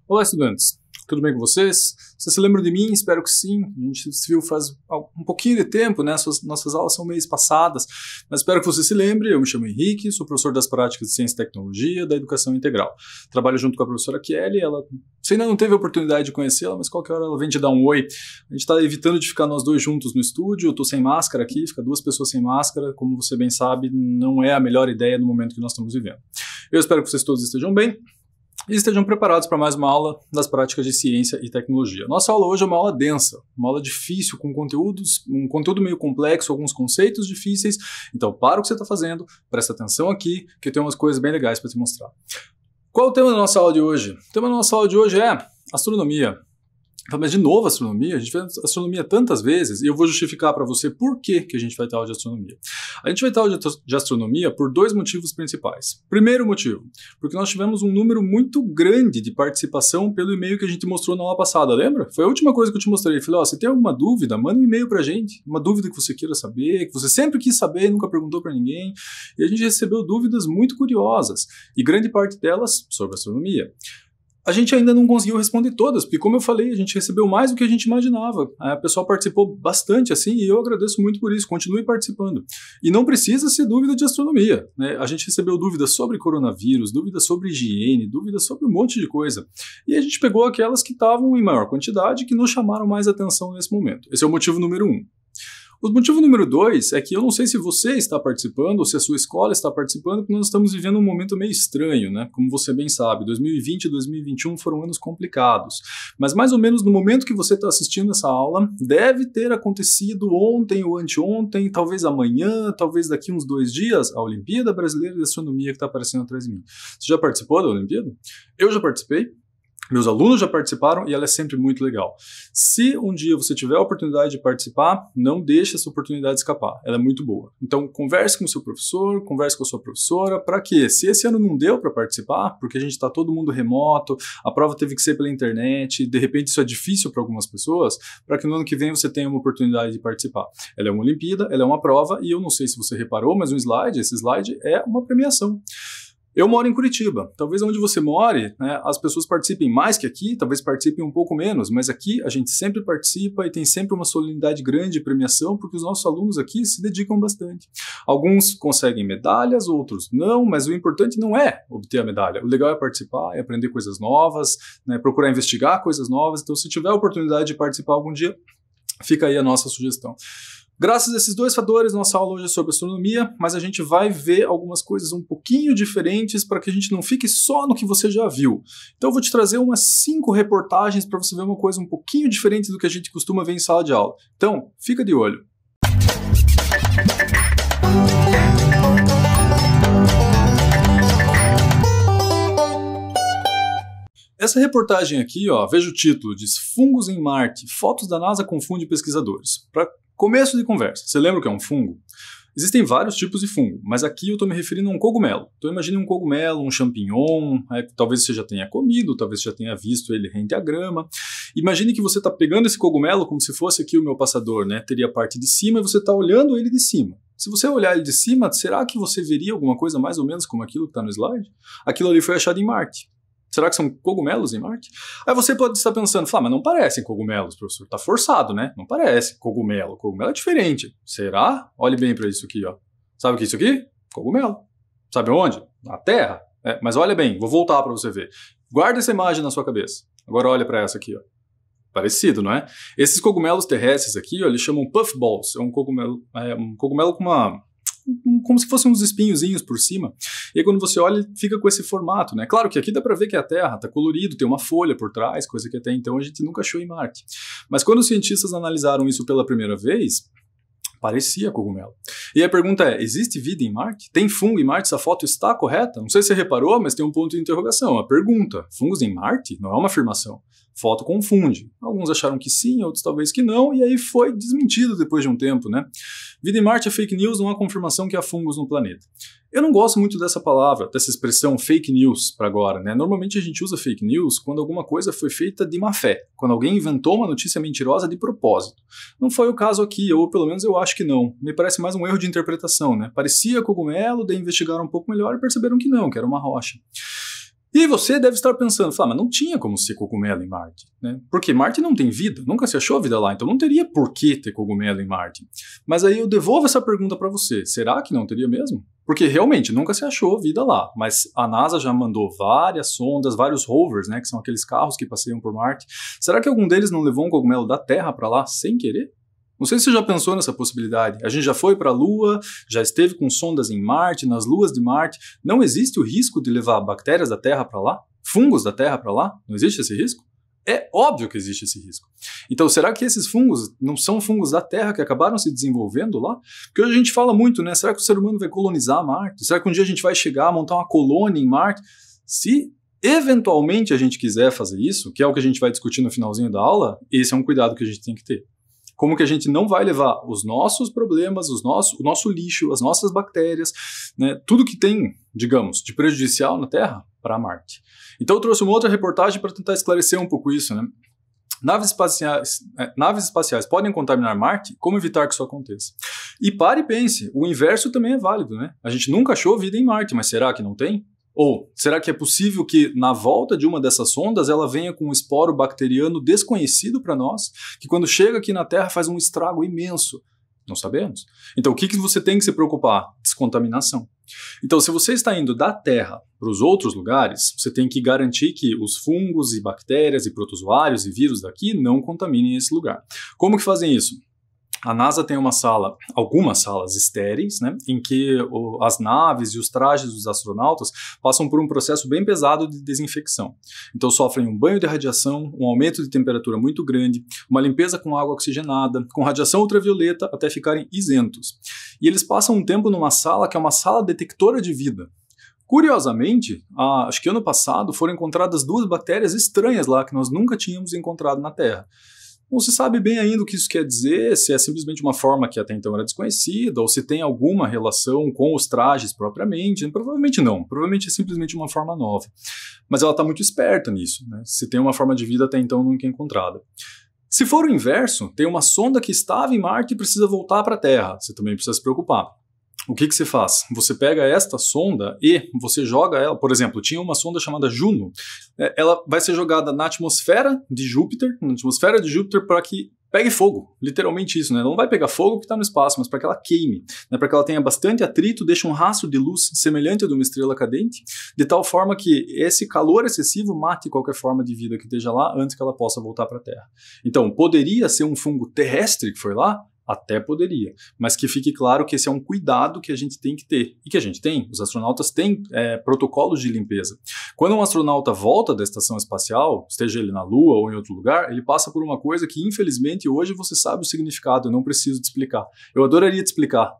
Olá, estudantes. Tudo bem com vocês? Vocês se lembram de mim? Espero que sim. A gente se viu faz um pouquinho de tempo, né? Nossas aulas são meio passadas, mas espero que você se lembre. Eu me chamo Henrique, sou professor das práticas de Ciência e Tecnologia da Educação Integral. Trabalho junto com a professora Kelly. Você ainda não teve a oportunidade de conhecê-la, mas qualquer hora ela vem te dar um oi. A gente está evitando de ficar nós dois juntos no estúdio. Eu estou sem máscara aqui, fica duas pessoas sem máscara. Como você bem sabe, não é a melhor ideia no momento que nós estamos vivendo. Eu espero que vocês todos estejam bem e estejam preparados para mais uma aula das práticas de ciência e tecnologia. Nossa aula hoje é uma aula densa, uma aula difícil, com um conteúdo meio complexo, alguns conceitos difíceis. Então, para o que você está fazendo, presta atenção aqui, que eu tenho umas coisas bem legais para te mostrar. Qual é o tema da nossa aula de hoje? O tema da nossa aula de hoje é astronomia. Mas de novo astronomia, a gente vê astronomia tantas vezes, e eu vou justificar para você por que a gente vai ter aula de astronomia. A gente vai ter aula de astronomia por dois motivos principais. Primeiro motivo, porque nós tivemos um número muito grande de participação pelo e-mail que a gente mostrou na aula passada, lembra? Foi a última coisa que eu te mostrei. Eu falei, você tem alguma dúvida? Manda um e-mail pra gente, uma dúvida que você queira saber, que você sempre quis saber e nunca perguntou para ninguém. E a gente recebeu dúvidas muito curiosas, e grande parte delas sobre astronomia. A gente ainda não conseguiu responder todas, porque como eu falei, a gente recebeu mais do que a gente imaginava. O pessoal participou bastante assim, e eu agradeço muito por isso, continue participando. E não precisa ser dúvida de astronomia, né? A gente recebeu dúvidas sobre coronavírus, dúvidas sobre higiene, dúvidas sobre um monte de coisa. E a gente pegou aquelas que estavam em maior quantidade e que nos chamaram mais atenção nesse momento. Esse é o motivo número 1. O motivo número 2 é que eu não sei se você está participando ou se a sua escola está participando, porque nós estamos vivendo um momento meio estranho, né? Como você bem sabe, 2020 e 2021 foram anos complicados. Mas mais ou menos no momento que você está assistindo essa aula, deve ter acontecido ontem ou anteontem, talvez amanhã, talvez daqui uns 2 dias, a Olimpíada Brasileira de Astronomia que está aparecendo atrás de mim. Você já participou da Olimpíada? Eu já participei. Meus alunos já participaram e ela é sempre muito legal. Se um dia você tiver a oportunidade de participar, não deixe essa oportunidade escapar. Ela é muito boa. Então, converse com o seu professor, converse com a sua professora. Para quê? Se esse ano não deu para participar, porque a gente está todo mundo remoto, a prova teve que ser pela internet, de repente isso é difícil para algumas pessoas, para que no ano que vem você tenha uma oportunidade de participar. Ela é uma Olimpíada, ela é uma prova, e eu não sei se você reparou, mas esse slide é uma premiação. Eu moro em Curitiba. Talvez onde você more, né, as pessoas participem mais que aqui, talvez participem um pouco menos, mas aqui a gente sempre participa e tem sempre uma solenidade grande de premiação, porque os nossos alunos aqui se dedicam bastante. Alguns conseguem medalhas, outros não, mas o importante não é obter a medalha. O legal é participar, é aprender coisas novas, né, procurar investigar coisas novas. Então, se tiver a oportunidade de participar algum dia, fica aí a nossa sugestão. Graças a esses dois fatores, nossa aula hoje é sobre astronomia, mas a gente vai ver algumas coisas um pouquinho diferentes para que a gente não fique só no que você já viu. Então eu vou te trazer umas 5 reportagens para você ver uma coisa um pouquinho diferente do que a gente costuma ver em sala de aula. Então, fica de olho. Essa reportagem aqui, veja o título, diz Fungos em Marte, fotos da NASA confundem pesquisadores. Para começo de conversa, você lembra o que é um fungo? Existem vários tipos de fungo, mas aqui eu estou me referindo a um cogumelo. Então imagine um cogumelo, um champignon, talvez você já tenha comido, talvez você já tenha visto ele rente à grama. Imagine que você está pegando esse cogumelo como se fosse aqui o meu passador, né? Teria a parte de cima e você está olhando ele de cima. Se você olhar ele de cima, será que você veria alguma coisa mais ou menos como aquilo que está no slide? Aquilo ali foi achado em Marte. Será que são cogumelos em Marte? Aí você pode estar pensando, mas não parecem cogumelos, professor. Está forçado, né? Não parece cogumelo. Cogumelo é diferente. Será? Olhe bem para isso aqui, Sabe o que é isso aqui? Cogumelo. Sabe onde? Na Terra. Mas olha bem, vou voltar para você ver. Guarda essa imagem na sua cabeça. Agora olha para essa aqui, Parecido, não é? Esses cogumelos terrestres aqui, eles chamam puffballs. É um cogumelo com como se fossem uns espinhozinhos por cima. E aí quando você olha, ele fica com esse formato, né? Claro que aqui dá para ver que é a Terra, tá colorido, tem uma folha por trás, coisa que até então a gente nunca achou em Marte. Mas quando os cientistas analisaram isso pela primeira vez, parecia cogumelo. E a pergunta é, existe vida em Marte? Tem fungo em Marte? Essa foto está correta? Não sei se você reparou, mas tem um ponto de interrogação. A pergunta, fungos em Marte? Não é uma afirmação. Foto confunde. Alguns acharam que sim, outros talvez que não, e aí foi desmentido depois de um tempo, né? Vida em Marte é fake news, não há confirmação que há fungos no planeta. Eu não gosto muito dessa palavra, dessa expressão fake news para agora, né? Normalmente a gente usa fake news quando alguma coisa foi feita de má fé, quando alguém inventou uma notícia mentirosa de propósito. Não foi o caso aqui, ou pelo menos eu acho que não. Me parece mais um erro de interpretação, né? Parecia cogumelo, daí investigaram um pouco melhor e perceberam que não, que era uma rocha. E você deve estar pensando, mas não tinha como ser cogumelo em Marte, né? Porque Marte não tem vida, nunca se achou vida lá, então não teria por que ter cogumelo em Marte. Mas aí eu devolvo essa pergunta para você, será que não teria mesmo? Porque realmente nunca se achou vida lá, mas a NASA já mandou várias sondas, vários rovers, né, que são aqueles carros que passeiam por Marte. Será que algum deles não levou um cogumelo da Terra para lá sem querer? Não sei se você já pensou nessa possibilidade. A gente já foi para a Lua, já esteve com sondas em Marte, nas luas de Marte. Não existe o risco de levar bactérias da Terra para lá? Fungos da Terra para lá? Não existe esse risco? É óbvio que existe esse risco. Então, será que esses fungos não são fungos da Terra que acabaram se desenvolvendo lá? Porque hoje a gente fala muito, né? Será que o ser humano vai colonizar Marte? Será que um dia a gente vai chegar a montar uma colônia em Marte? Se eventualmente a gente quiser fazer isso, que é o que a gente vai discutir no finalzinho da aula, esse é um cuidado que a gente tem que ter. Como que a gente não vai levar os nossos problemas, o nosso lixo, as nossas bactérias, né, tudo que tem, digamos, de prejudicial na Terra, para Marte. Então eu trouxe uma outra reportagem para tentar esclarecer um pouco isso, né? Naves espaciais podem contaminar Marte? Como evitar que isso aconteça? E pare e pense, o inverso também é válido, né? A gente nunca achou vida em Marte, mas será que não tem? Ou será que é possível que na volta de uma dessas sondas ela venha com um esporo bacteriano desconhecido para nós, que quando chega aqui na Terra faz um estrago imenso? Não sabemos. Então o que você tem que se preocupar? Descontaminação. Então se você está indo da Terra para os outros lugares, você tem que garantir que os fungos e bactérias e protozoários e vírus daqui não contaminem esse lugar. Como que fazem isso? A NASA tem uma sala, algumas salas estéreis, né, em que as naves e os trajes dos astronautas passam por um processo bem pesado de desinfecção. Então sofrem um banho de radiação, um aumento de temperatura muito grande, uma limpeza com água oxigenada, com radiação ultravioleta até ficarem isentos. E eles passam um tempo numa sala que é uma sala detectora de vida. Curiosamente, acho que ano passado foram encontradas 2 bactérias estranhas lá que nós nunca tínhamos encontrado na Terra. Não se sabe bem ainda o que isso quer dizer, se é simplesmente uma forma que até então era desconhecida, ou se tem alguma relação com os trajes propriamente. Provavelmente não, provavelmente é simplesmente uma forma nova. Mas ela está muito esperta nisso, né? Se tem uma forma de vida até então nunca encontrada. Se for o inverso, tem uma sonda que estava em Marte e precisa voltar para a Terra, você também precisa se preocupar. O que você faz? Você pega esta sonda e você joga ela, por exemplo, tinha uma sonda chamada Juno, ela vai ser jogada na atmosfera de Júpiter, para que pegue fogo, literalmente isso, né? Ela não vai pegar fogo que está no espaço, mas para que ela queime, né? Para que ela tenha bastante atrito, deixe um rastro de luz semelhante ao de uma estrela cadente, de tal forma que esse calor excessivo mate qualquer forma de vida que esteja lá antes que ela possa voltar para a Terra. Então, poderia ser um fungo terrestre que foi lá? Até poderia, mas que fique claro que esse é um cuidado que a gente tem que ter, e que a gente tem, os astronautas têm protocolos de limpeza. Quando um astronauta volta da estação espacial, esteja ele na Lua ou em outro lugar, ele passa por uma coisa que infelizmente hoje você sabe o significado, eu não preciso te explicar. Eu adoraria te explicar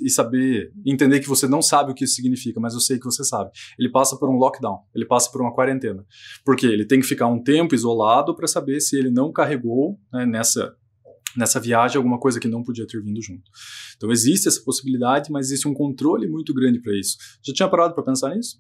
e saber, entender que você não sabe o que isso significa, mas eu sei que você sabe. Ele passa por um lockdown, ele passa por uma quarentena, porque ele tem que ficar um tempo isolado para saber se ele não carregou, né, nessa viagem alguma coisa que não podia ter vindo junto. Então existe essa possibilidade, mas existe um controle muito grande para isso. Já tinha parado para pensar nisso?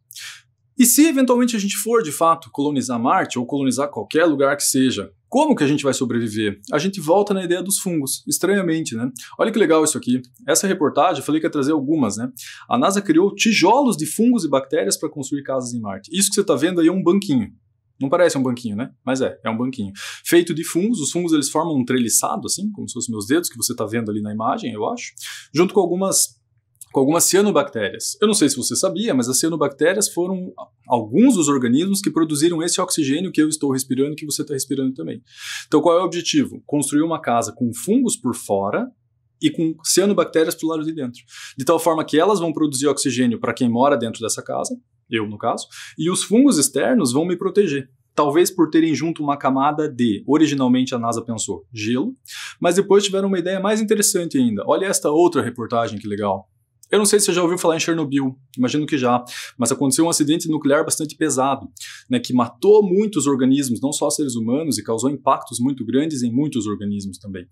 E se eventualmente a gente for de fato colonizar Marte ou colonizar qualquer lugar que seja, como que a gente vai sobreviver? A gente volta na ideia dos fungos, estranhamente, né? Olha que legal isso aqui. Essa reportagem, eu falei que ia trazer algumas, né? A NASA criou tijolos de fungos e bactérias para construir casas em Marte. Isso que você está vendo aí é um banquinho. Não parece um banquinho, né? Mas é um banquinho. Feito de fungos, os fungos eles formam um treliçado, assim, como se fossem meus dedos, que você está vendo ali na imagem, eu acho, junto com algumas cianobactérias. Eu não sei se você sabia, mas as cianobactérias foram alguns dos organismos que produziram esse oxigênio que eu estou respirando e que você está respirando também. Então qual é o objetivo? Construir uma casa com fungos por fora e com cianobactérias para o lado de dentro. De tal forma que elas vão produzir oxigênio para quem mora dentro dessa casa, eu no caso, e os fungos externos vão me proteger. Talvez por terem junto uma camada de, originalmente a NASA pensou, gelo, mas depois tiveram uma ideia mais interessante ainda. Olha esta outra reportagem, que legal. Eu não sei se você já ouviu falar em Chernobyl, imagino que já, mas aconteceu um acidente nuclear bastante pesado, né, que matou muitos organismos, não só seres humanos, e causou impactos muito grandes em muitos organismos também.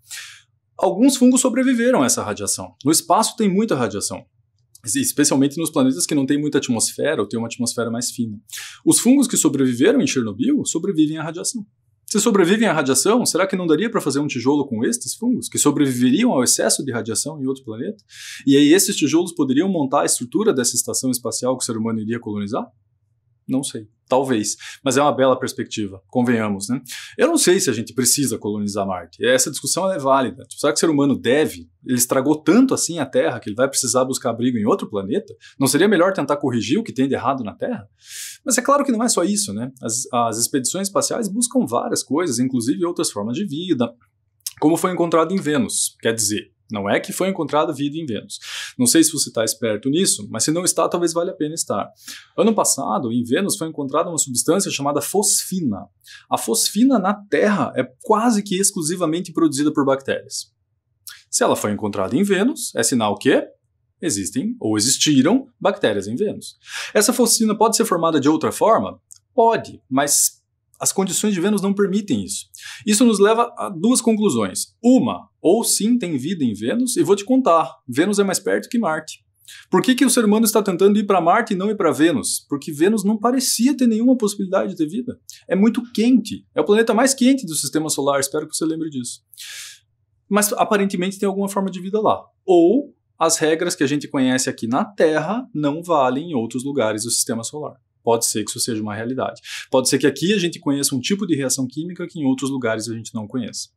Alguns fungos sobreviveram a essa radiação. No espaço tem muita radiação, especialmente nos planetas que não tem muita atmosfera ou tem uma atmosfera mais fina. Os fungos que sobreviveram em Chernobyl sobrevivem à radiação. Se sobrevivem à radiação, será que não daria para fazer um tijolo com estes fungos, que sobreviveriam ao excesso de radiação em outro planeta? E aí esses tijolos poderiam montar a estrutura dessa estação espacial que o ser humano iria colonizar? Não sei. Talvez, mas é uma bela perspectiva, convenhamos, né? Eu não sei se a gente precisa colonizar Marte. Essa discussão é válida. Tipo, será que o ser humano deve? Ele estragou tanto assim a Terra que ele vai precisar buscar abrigo em outro planeta? Não seria melhor tentar corrigir o que tem de errado na Terra? Mas é claro que não é só isso, né? As expedições espaciais buscam várias coisas, inclusive outras formas de vida, como foi encontrado em Vênus. Quer dizer, não é que foi encontrada vida em Vênus. Não sei se você está esperto nisso, mas se não está, talvez valha a pena estar. Ano passado, em Vênus, foi encontrada uma substância chamada fosfina. A fosfina na Terra é quase que exclusivamente produzida por bactérias. Se ela foi encontrada em Vênus, é sinal que existem ou existiram bactérias em Vênus. Essa fosfina pode ser formada de outra forma? Pode, mas as condições de Vênus não permitem isso. Isso nos leva a duas conclusões. Uma, ou sim tem vida em Vênus, e vou te contar, Vênus é mais perto que Marte. Por que o ser humano está tentando ir para Marte e não ir para Vênus? Porque Vênus não parecia ter nenhuma possibilidade de ter vida. É muito quente, é o planeta mais quente do sistema solar, espero que você lembre disso. Mas aparentemente tem alguma forma de vida lá. Ou as regras que a gente conhece aqui na Terra não valem em outros lugares do sistema solar. Pode ser que isso seja uma realidade. Pode ser que aqui a gente conheça um tipo de reação química que em outros lugares a gente não conheça.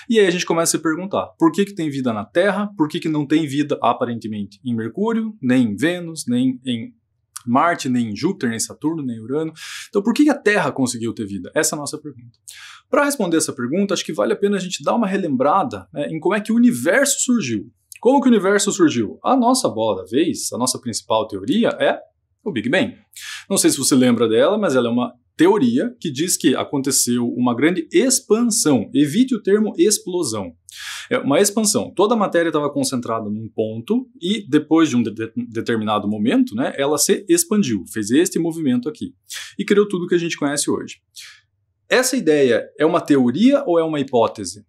E aí a gente começa a se perguntar, por que tem vida na Terra? Por que não tem vida, aparentemente, em Mercúrio, nem em Vênus, nem em Marte, nem em Júpiter, nem em Saturno, nem em Urano? Então por que a Terra conseguiu ter vida? Essa é a nossa pergunta. Para responder essa pergunta, acho que vale a pena a gente dar uma relembrada, né, em como é que o universo surgiu. Como que o universo surgiu? A nossa bola da vez, a nossa principal teoria é o Big Bang. Não sei se você lembra dela, mas ela é uma teoria que diz que aconteceu uma grande expansão. Evite o termo explosão. É uma expansão. Toda a matéria estava concentrada num ponto e depois de um determinado momento, né, ela se expandiu, fez este movimento aqui e criou tudo que a gente conhece hoje. Essa ideia é uma teoria ou é uma hipótese?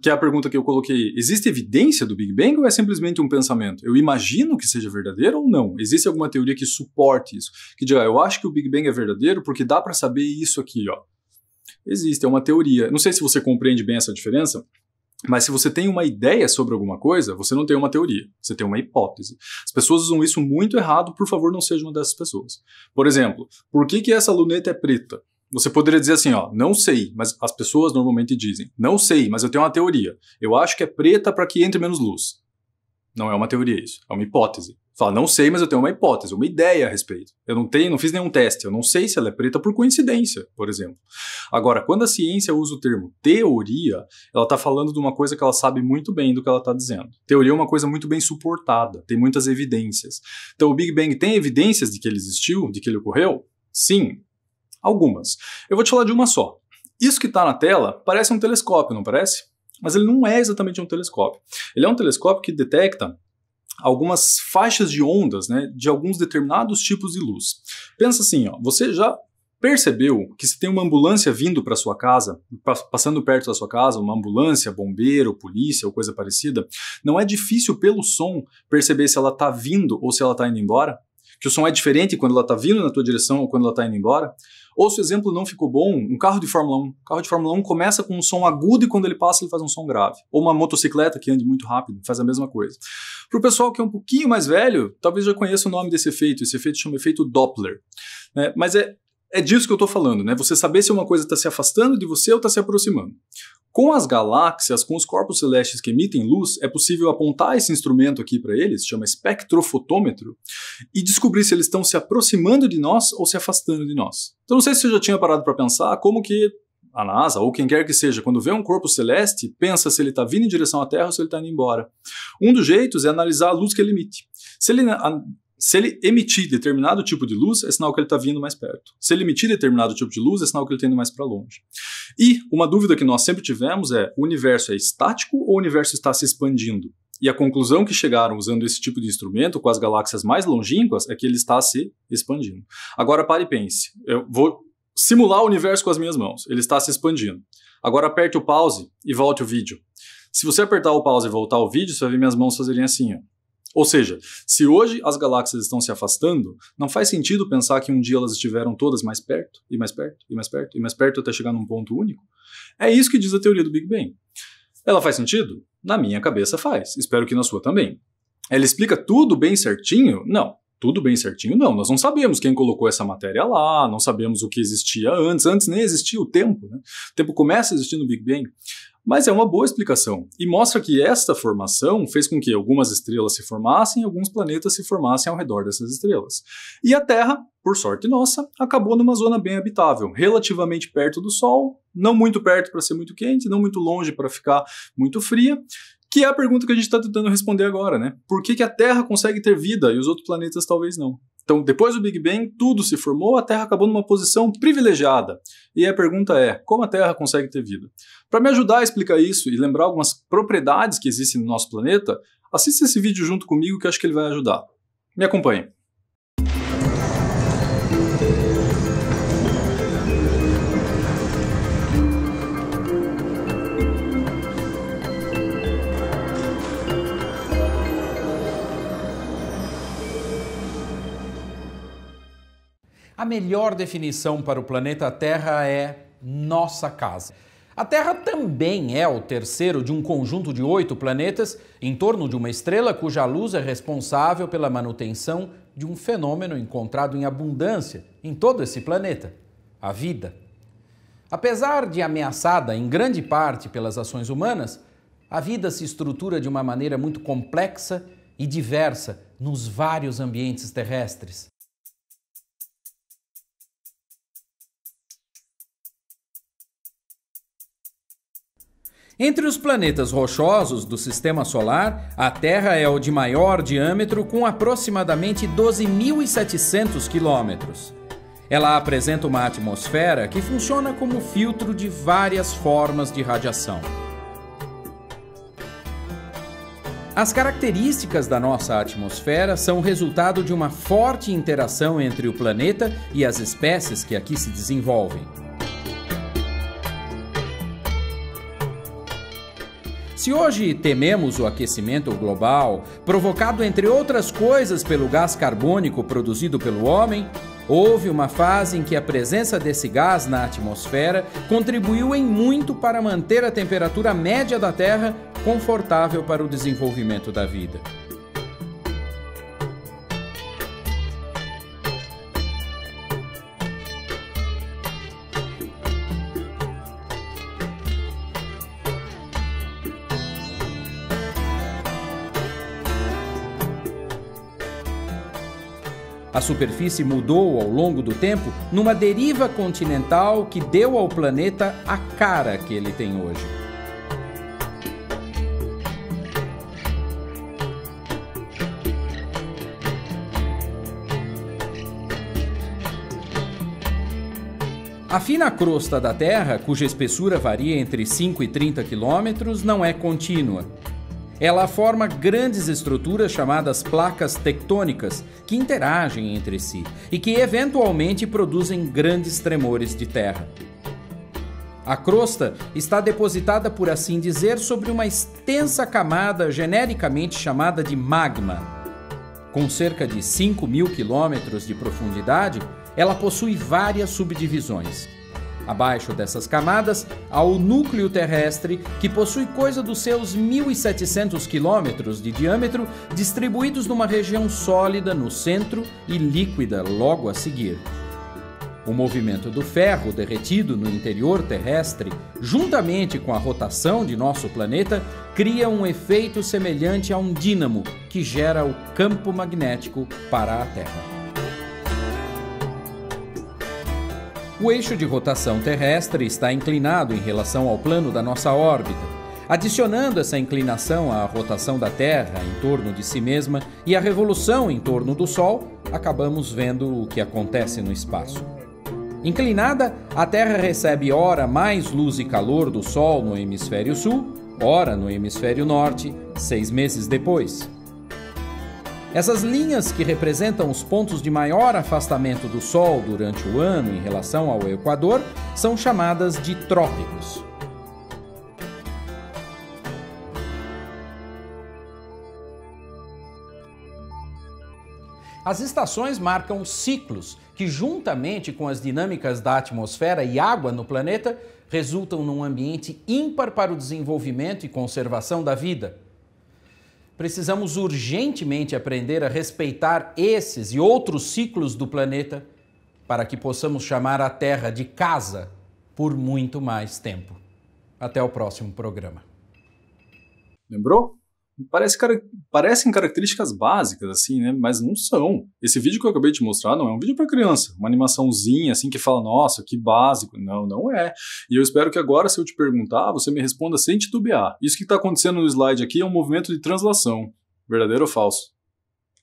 Que é a pergunta que eu coloquei. Existe evidência do Big Bang ou é simplesmente um pensamento? Eu imagino que seja verdadeiro ou não? Existe alguma teoria que suporte isso? Que diga, eu acho que o Big Bang é verdadeiro porque dá para saber isso aqui, ó. Existe, é uma teoria. Não sei se você compreende bem essa diferença, mas se você tem uma ideia sobre alguma coisa, você não tem uma teoria, você tem uma hipótese. As pessoas usam isso muito errado, por favor, não seja uma dessas pessoas. Por exemplo, por que essa luneta é preta? Você poderia dizer assim, ó, não sei, mas as pessoas normalmente dizem, não sei, mas eu tenho uma teoria. Eu acho que é preta para que entre menos luz. Não é uma teoria isso, é uma hipótese. Fala, não sei, mas eu tenho uma hipótese, uma ideia a respeito. Eu não fiz nenhum teste, eu não sei se ela é preta por coincidência, por exemplo. Agora, quando a ciência usa o termo teoria, ela está falando de uma coisa que ela sabe muito bem do que ela está dizendo. Teoria é uma coisa muito bem suportada, tem muitas evidências. Então o Big Bang tem evidências de que ele existiu, de que ele ocorreu? Sim. Algumas. Eu vou te falar de uma só. Isso que está na tela parece um telescópio, não parece? Mas ele não é exatamente um telescópio. Ele é um telescópio que detecta algumas faixas de ondas, né, de alguns determinados tipos de luz. Pensa assim, ó, você já percebeu que se tem uma ambulância vindo para sua casa, passando perto da sua casa, uma ambulância, bombeiro, polícia ou coisa parecida, não é difícil pelo som perceber se ela está vindo ou se ela está indo embora? Que o som é diferente quando ela está vindo na tua direção ou quando ela está indo embora? Ou se o exemplo não ficou bom, um carro de Fórmula 1. O carro de Fórmula 1 começa com um som agudo e quando ele passa ele faz um som grave. Ou uma motocicleta que ande muito rápido, faz a mesma coisa. Para o pessoal que é um pouquinho mais velho, talvez já conheça o nome desse efeito. Esse efeito chama efeito Doppler. Né? Mas é disso que eu estou falando, né? Você saber se uma coisa está se afastando de você ou está se aproximando. Com as galáxias, com os corpos celestes que emitem luz, é possível apontar esse instrumento aqui para eles, chama espectrofotômetro, e descobrir se eles estão se aproximando de nós ou se afastando de nós. Então não sei se você já tinha parado para pensar como que a NASA, ou quem quer que seja, quando vê um corpo celeste, pensa se ele está vindo em direção à Terra ou se ele está indo embora. Um dos jeitos é analisar a luz que ele emite. Se ele emitir determinado tipo de luz, é sinal que ele está vindo mais perto. Se ele emitir determinado tipo de luz, é sinal que ele está indo mais para longe. E uma dúvida que nós sempre tivemos é, o universo é estático ou o universo está se expandindo? E a conclusão que chegaram usando esse tipo de instrumento com as galáxias mais longínquas é que ele está se expandindo. Agora pare e pense. Eu vou simular o universo com as minhas mãos. Ele está se expandindo. Agora aperte o pause e volte o vídeo. Se você apertar o pause e voltar o vídeo, você vai ver minhas mãos fazerem assim, ó. Ou seja, se hoje as galáxias estão se afastando, não faz sentido pensar que um dia elas estiveram todas mais perto, e mais perto, e mais perto, e mais perto até chegar num ponto único? É isso que diz a teoria do Big Bang. Ela faz sentido? Na minha cabeça faz. Espero que na sua também. Ela explica tudo bem certinho? Não. tudo bem certinho? Não, nós não sabemos quem colocou essa matéria lá, não sabemos o que existia antes nem existia o tempo, né? O tempo começa a existir no Big Bang. Mas é uma boa explicação e mostra que esta formação fez com que algumas estrelas se formassem e alguns planetas se formassem ao redor dessas estrelas. E a Terra, por sorte nossa, acabou numa zona bem habitável, relativamente perto do Sol, não muito perto para ser muito quente, não muito longe para ficar muito fria, que é a pergunta que a gente está tentando responder agora, né? Por que a Terra consegue ter vida e os outros planetas talvez não? Então, depois do Big Bang, tudo se formou, a Terra acabou numa posição privilegiada. E a pergunta é, como a Terra consegue ter vida? Para me ajudar a explicar isso e lembrar algumas propriedades que existem no nosso planeta, assista esse vídeo junto comigo que acho que ele vai ajudar. Me acompanhe. A melhor definição para o planeta Terra é nossa casa. A Terra também é o terceiro de um conjunto de 8 planetas em torno de uma estrela cuja luz é responsável pela manutenção de um fenômeno encontrado em abundância em todo esse planeta, a vida. Apesar de ameaçada em grande parte pelas ações humanas, a vida se estrutura de uma maneira muito complexa e diversa nos vários ambientes terrestres. Entre os planetas rochosos do Sistema Solar, a Terra é o de maior diâmetro, com aproximadamente 12.700 quilômetros. Ela apresenta uma atmosfera que funciona como filtro de várias formas de radiação. As características da nossa atmosfera são resultado de uma forte interação entre o planeta e as espécies que aqui se desenvolvem. Se hoje tememos o aquecimento global, provocado entre outras coisas pelo gás carbônico produzido pelo homem, houve uma fase em que a presença desse gás na atmosfera contribuiu em muito para manter a temperatura média da Terra confortável para o desenvolvimento da vida. A superfície mudou ao longo do tempo numa deriva continental que deu ao planeta a cara que ele tem hoje. A fina crosta da Terra, cuja espessura varia entre 5 e 30 quilômetros, não é contínua. Ela forma grandes estruturas chamadas placas tectônicas, que interagem entre si e que eventualmente produzem grandes tremores de terra. A crosta está depositada, por assim dizer, sobre uma extensa camada genericamente chamada de magma. Com cerca de 5.000 quilômetros de profundidade, ela possui várias subdivisões. Abaixo dessas camadas, há o núcleo terrestre, que possui coisa dos seus 1.700 quilômetros de diâmetro, distribuídos numa região sólida no centro e líquida logo a seguir. O movimento do ferro derretido no interior terrestre, juntamente com a rotação de nosso planeta, cria um efeito semelhante a um dínamo que gera o campo magnético para a Terra. O eixo de rotação terrestre está inclinado em relação ao plano da nossa órbita. Adicionando essa inclinação à rotação da Terra em torno de si mesma e à revolução em torno do Sol, acabamos vendo o que acontece no espaço. Inclinada, a Terra recebe ora mais luz e calor do Sol no hemisfério sul, ora no hemisfério norte, 6 meses depois. Essas linhas, que representam os pontos de maior afastamento do Sol durante o ano em relação ao Equador, são chamadas de trópicos. As estações marcam ciclos que, juntamente com as dinâmicas da atmosfera e água no planeta, resultam num ambiente ímpar para o desenvolvimento e conservação da vida. Precisamos urgentemente aprender a respeitar esses e outros ciclos do planeta para que possamos chamar a Terra de casa por muito mais tempo. Até o próximo programa. Lembrou? Parecem características básicas, assim, né? Mas não são. Esse vídeo que eu acabei de mostrar não é um vídeo para criança, uma animaçãozinha assim que fala, nossa, que básico. Não, não é. E eu espero que agora, se eu te perguntar, você me responda sem titubear. Isso que está acontecendo no slide aqui é um movimento de translação. Verdadeiro ou falso?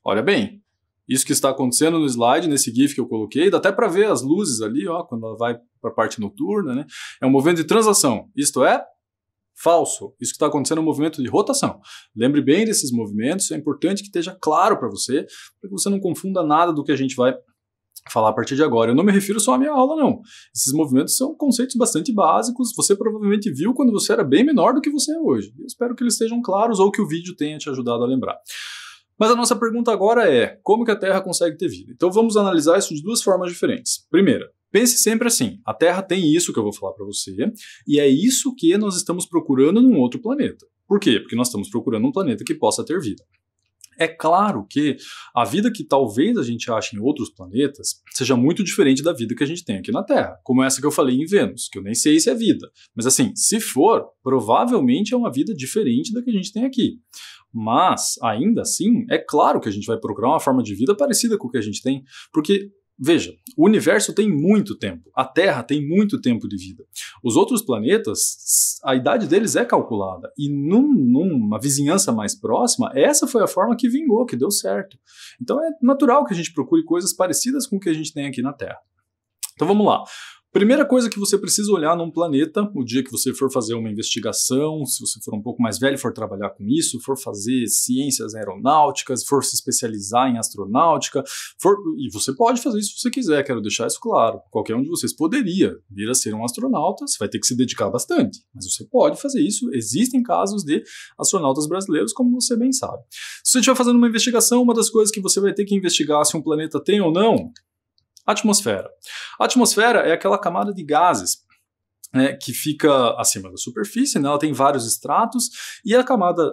Olha bem. Isso que está acontecendo no slide, nesse GIF que eu coloquei, dá até para ver as luzes ali, ó, quando ela vai para a parte noturna, né? É um movimento de translação. Isto é falso. Isso que está acontecendo é um movimento de rotação. Lembre bem desses movimentos, é importante que esteja claro para que você não confunda nada do que a gente vai falar a partir de agora. Eu não me refiro só à minha aula, não. Esses movimentos são conceitos bastante básicos, você provavelmente viu quando você era bem menor do que você é hoje. Eu espero que eles estejam claros ou que o vídeo tenha te ajudado a lembrar. Mas a nossa pergunta agora é, como que a Terra consegue ter vida? Então vamos analisar isso de duas formas diferentes. Primeira, pense sempre assim, a Terra tem isso que eu vou falar para você, e é isso que nós estamos procurando num outro planeta. Por quê? Porque nós estamos procurando um planeta que possa ter vida. É claro que a vida que talvez a gente ache em outros planetas seja muito diferente da vida que a gente tem aqui na Terra, como essa que eu falei em Vênus, que eu nem sei se é vida. Mas assim, se for, provavelmente é uma vida diferente da que a gente tem aqui. Mas, ainda assim, é claro que a gente vai procurar uma forma de vida parecida com o que a gente tem, porque, veja, o universo tem muito tempo, a Terra tem muito tempo de vida. Os outros planetas, a idade deles é calculada, e numa vizinhança mais próxima, essa foi a forma que vingou, que deu certo. Então é natural que a gente procure coisas parecidas com o que a gente tem aqui na Terra. Então vamos lá. Primeira coisa que você precisa olhar num planeta, o dia que você for fazer uma investigação, se você for um pouco mais velho e for trabalhar com isso, for fazer ciências aeronáuticas, for se especializar em astronáutica, e você pode fazer isso se você quiser, quero deixar isso claro. Qualquer um de vocês poderia vir a ser um astronauta, você vai ter que se dedicar bastante, mas você pode fazer isso, existem casos de astronautas brasileiros, como você bem sabe. Se você estiver fazendo uma investigação, uma das coisas que você vai ter que investigar se um planeta tem ou não, atmosfera. A atmosfera é aquela camada de gases, né, que fica acima da superfície, né, ela tem vários estratos, e a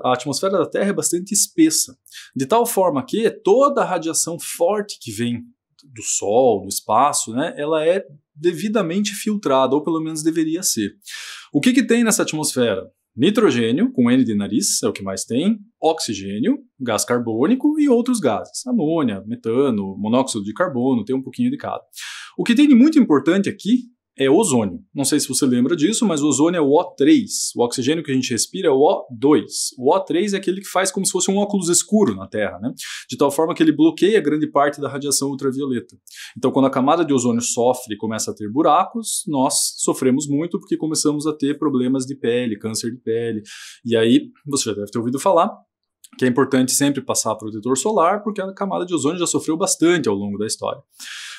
atmosfera da Terra é bastante espessa, de tal forma que toda a radiação forte que vem do Sol, do espaço, né, ela é devidamente filtrada, ou pelo menos deveria ser. O que tem nessa atmosfera? Nitrogênio, com N de nariz, é o que mais tem, oxigênio, gás carbônico e outros gases, amônia, metano, monóxido de carbono, tem um pouquinho de cada. O que tem de muito importante aqui é ozônio. Não sei se você lembra disso, mas o ozônio é o O3. O oxigênio que a gente respira é o O2. O O3 é aquele que faz como se fosse um óculos escuro na Terra, né? De tal forma que ele bloqueia grande parte da radiação ultravioleta. Então, quando a camada de ozônio sofre e começa a ter buracos, nós sofremos muito porque começamos a ter problemas de pele, câncer de pele. E aí, você já deve ter ouvido falar que é importante sempre passar protetor solar, porque a camada de ozônio já sofreu bastante ao longo da história.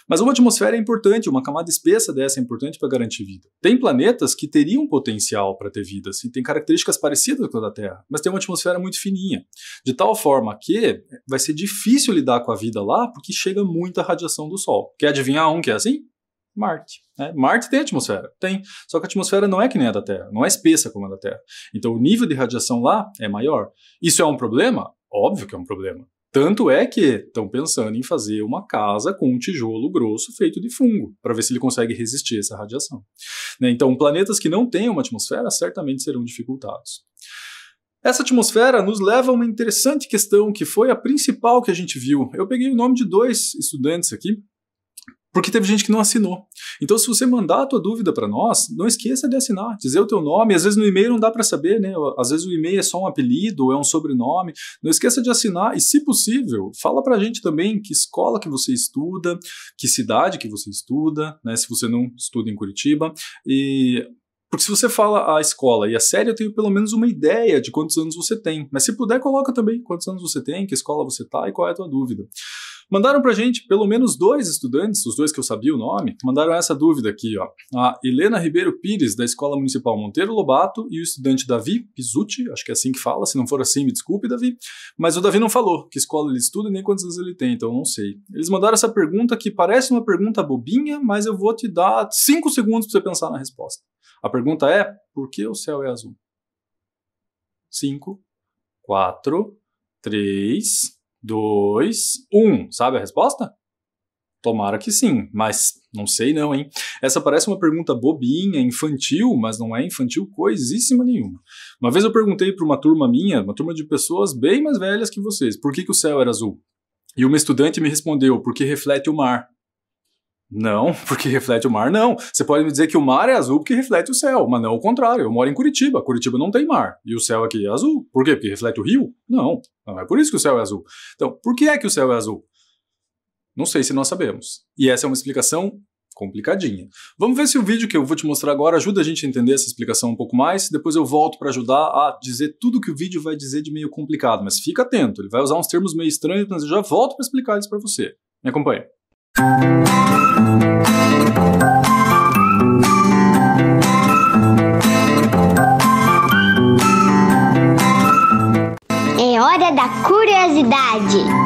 Mas uma atmosfera é importante, uma camada espessa dessa é importante para garantir vida. Tem planetas que teriam potencial para ter vida, assim, tem características parecidas com a da Terra, mas tem uma atmosfera muito fininha, de tal forma que vai ser difícil lidar com a vida lá, porque chega muita radiação do Sol. Quer adivinhar um que é assim? Marte. Né? Marte tem atmosfera? Tem. Só que a atmosfera não é que nem a da Terra, não é espessa como a da Terra. Então o nível de radiação lá é maior. Isso é um problema? Óbvio que é um problema. Tanto é que estão pensando em fazer uma casa com um tijolo grosso feito de fungo, para ver se ele consegue resistir a essa radiação. Né? Então planetas que não têm uma atmosfera certamente serão dificultados. Essa atmosfera nos leva a uma interessante questão que foi a principal que a gente viu. Eu peguei o nome de 2 estudantes aqui, porque teve gente que não assinou. Então, se você mandar a tua dúvida para nós, não esqueça de assinar, dizer o teu nome. Às vezes no e-mail não dá para saber, né? Às vezes o e-mail é só um apelido, ou é um sobrenome. Não esqueça de assinar e, se possível, fala para a gente também que escola que você estuda, que cidade que você estuda, né? Se você não estuda em Curitiba. Porque se você fala a escola e a série, eu tenho pelo menos uma ideia de quantos anos você tem. Mas se puder, coloca também quantos anos você tem, que escola você está e qual é a tua dúvida. Mandaram pra gente, pelo menos 2 estudantes, os 2 que eu sabia o nome, mandaram essa dúvida aqui, ó. A Helena Ribeiro Pires, da Escola Municipal Monteiro Lobato, e o estudante Davi Pizzuti, acho que é assim que fala, se não for assim, me desculpe, Davi, mas o Davi não falou que escola ele estuda e nem quantos anos ele tem, então eu não sei. Eles mandaram essa pergunta que parece uma pergunta bobinha, mas eu vou te dar 5 segundos pra você pensar na resposta. A pergunta é, por que o céu é azul? 5, 4, 3, 2, 1. Sabe a resposta? Tomara que sim, mas não sei não, hein? Essa parece uma pergunta bobinha, infantil, mas não é infantil coisíssima nenhuma. Uma vez eu perguntei para uma turma minha, uma turma de pessoas bem mais velhas que vocês, por que o céu era azul? E uma estudante me respondeu, porque reflete o mar. Não, porque reflete o mar, não. Você pode me dizer que o mar é azul porque reflete o céu, mas não o contrário. Eu moro em Curitiba, Curitiba não tem mar, e o céu aqui é azul. Por quê? Porque reflete o rio? Não, não é por isso que o céu é azul. Então, por que é que o céu é azul? Não sei se nós sabemos. E essa é uma explicação complicadinha. Vamos ver se o vídeo que eu vou te mostrar agora ajuda a gente a entender essa explicação um pouco mais. Depois eu volto para ajudar a dizer tudo que o vídeo vai dizer de meio complicado. Mas fica atento, ele vai usar uns termos meio estranhos, mas eu já volto para explicar isso para você. Me acompanha. É hora da curiosidade.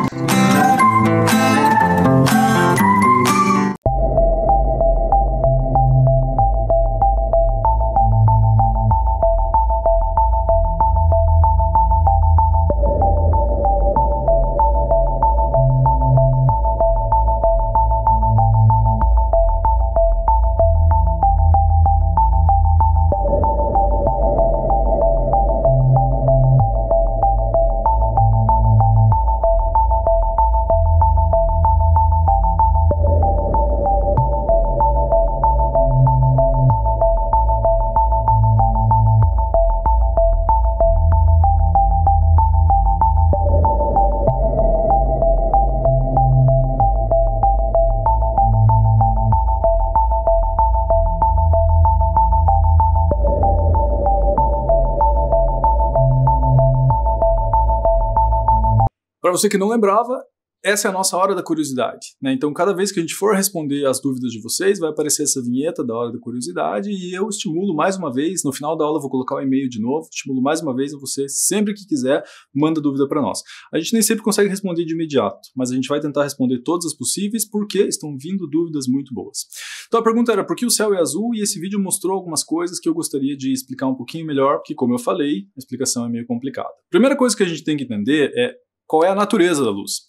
Para você que não lembrava, essa é a nossa hora da curiosidade, né? Então, cada vez que a gente for responder as dúvidas de vocês, vai aparecer essa vinheta da hora da curiosidade e eu estimulo mais uma vez, no final da aula eu vou colocar o e-mail de novo, estimulo mais uma vez a você, sempre que quiser, manda dúvida para nós. A gente nem sempre consegue responder de imediato, mas a gente vai tentar responder todas as possíveis porque estão vindo dúvidas muito boas. Então a pergunta era por que o céu é azul e esse vídeo mostrou algumas coisas que eu gostaria de explicar um pouquinho melhor, porque como eu falei, a explicação é meio complicada. Primeira coisa que a gente tem que entender é qual é a natureza da luz.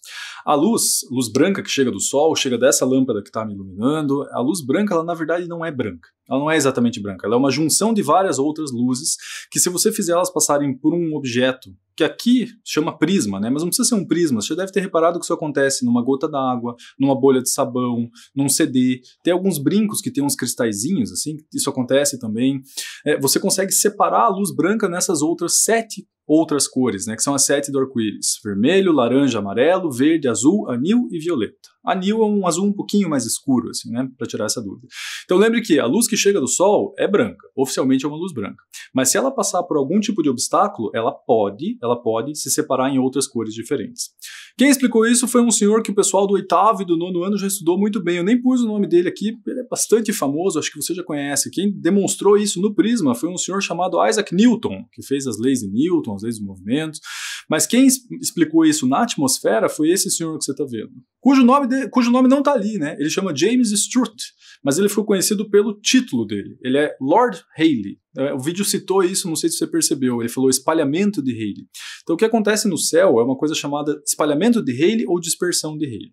A luz branca que chega do sol, chega dessa lâmpada que está me iluminando, a luz branca, ela na verdade não é branca. Ela não é exatamente branca, ela é uma junção de várias outras luzes que se você fizer elas passarem por um objeto, que aqui chama prisma, né? Mas não precisa ser um prisma, você já deve ter reparado que isso acontece numa gota d'água, numa bolha de sabão, num CD, tem alguns brincos que tem uns cristalzinhos, assim, isso acontece também. Você consegue separar a luz branca nessas outras 7 outras cores, né, que são as 7 do arco-íris: vermelho, laranja, amarelo, verde, azul, anil e violeta. Anil é um azul um pouquinho mais escuro, assim, né, para tirar essa dúvida. Então lembre que a luz que chega do sol é branca, oficialmente é uma luz branca. Mas se ela passar por algum tipo de obstáculo, ela pode se separar em outras cores diferentes. Quem explicou isso foi um senhor que o pessoal do 8º e do 9º ano já estudou muito bem. Eu nem pus o nome dele aqui, ele é bastante famoso, acho que você já conhece. Quem demonstrou isso no prisma foi um senhor chamado Isaac Newton, que fez as leis de Newton, as leis dos movimentos. Mas quem explicou isso na atmosfera foi esse senhor que você está vendo, cujo nome não está ali, né? Ele chama James Strutt, mas ele ficou conhecido pelo título dele. Ele é Lord Rayleigh. O vídeo citou isso, não sei se você percebeu. Ele falou espalhamento de Rayleigh. Então o que acontece no céu é uma coisa chamada espalhamento de Rayleigh ou dispersão de Rayleigh.